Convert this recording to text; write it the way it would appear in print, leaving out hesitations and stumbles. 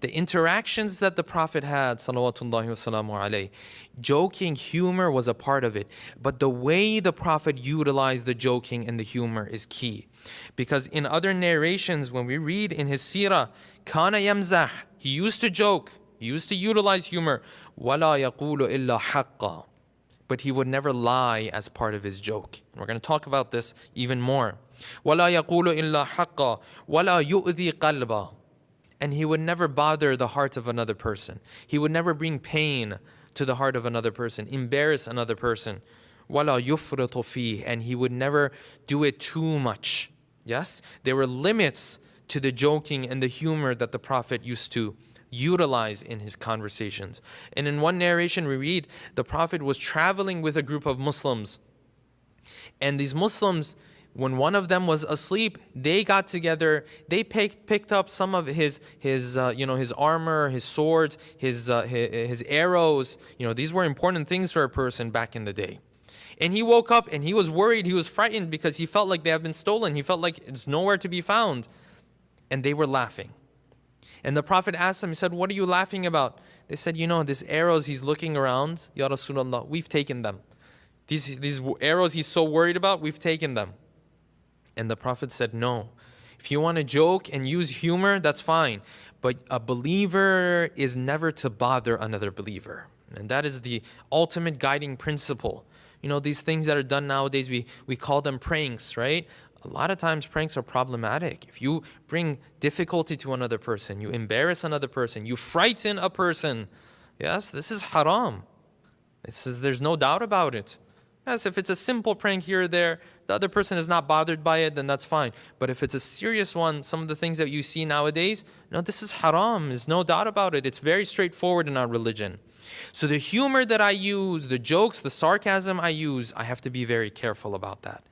the interactions that the Prophet had, salawatullahi wasalamu alayhi, joking, humor was a part of it. But the way the Prophet utilized the joking and the humor is key. Because in other narrations, when we read in his seerah, kana yamzah, he used to joke, he used to utilize humor, wala yaqulu illa haqqa, but he would never lie as part of his joke. And we're going to talk about this even more. وَلَا يَقُولُ إِلَّا حَقًّا وَلَا يُؤْذِي قَلْبًا. And he would never bother the heart of another person. He would never bring pain to the heart of another person, embarrass another person. وَلَا يُفْرِطُ فِيهِ. And he would never do it too much. Yes? There were limits to the joking and the humor that the Prophet used to utilize in his conversations. And in one narration we read, the Prophet was traveling with a group of Muslims. And these Muslims, when one of them was asleep, they got together, they picked up some of his armor, his swords, his arrows. These were important things for a person back in the day. And he woke up and he was worried, he was frightened because he felt like they have been stolen. He felt like it's nowhere to be found. And they were laughing. And the Prophet asked them, he said, what are you laughing about? They said, these arrows, he's looking around, Ya Rasulullah, we've taken them. These arrows he's so worried about, we've taken them. And the Prophet said, no. If you want to joke and use humor, that's fine. But a believer is never to bother another believer. And that is the ultimate guiding principle. These things that are done nowadays, we call them pranks, right? A lot of times pranks are problematic. If you bring difficulty to another person, you embarrass another person, you frighten a person, yes, this is haram. There's no doubt about it. Yes, if it's a simple prank here or there, the other person is not bothered by it, then that's fine. But if it's a serious one, some of the things that you see nowadays, no, this is haram. There's no doubt about it. It's very straightforward in our religion. So the humor that I use, the jokes, the sarcasm I use, I have to be very careful about that.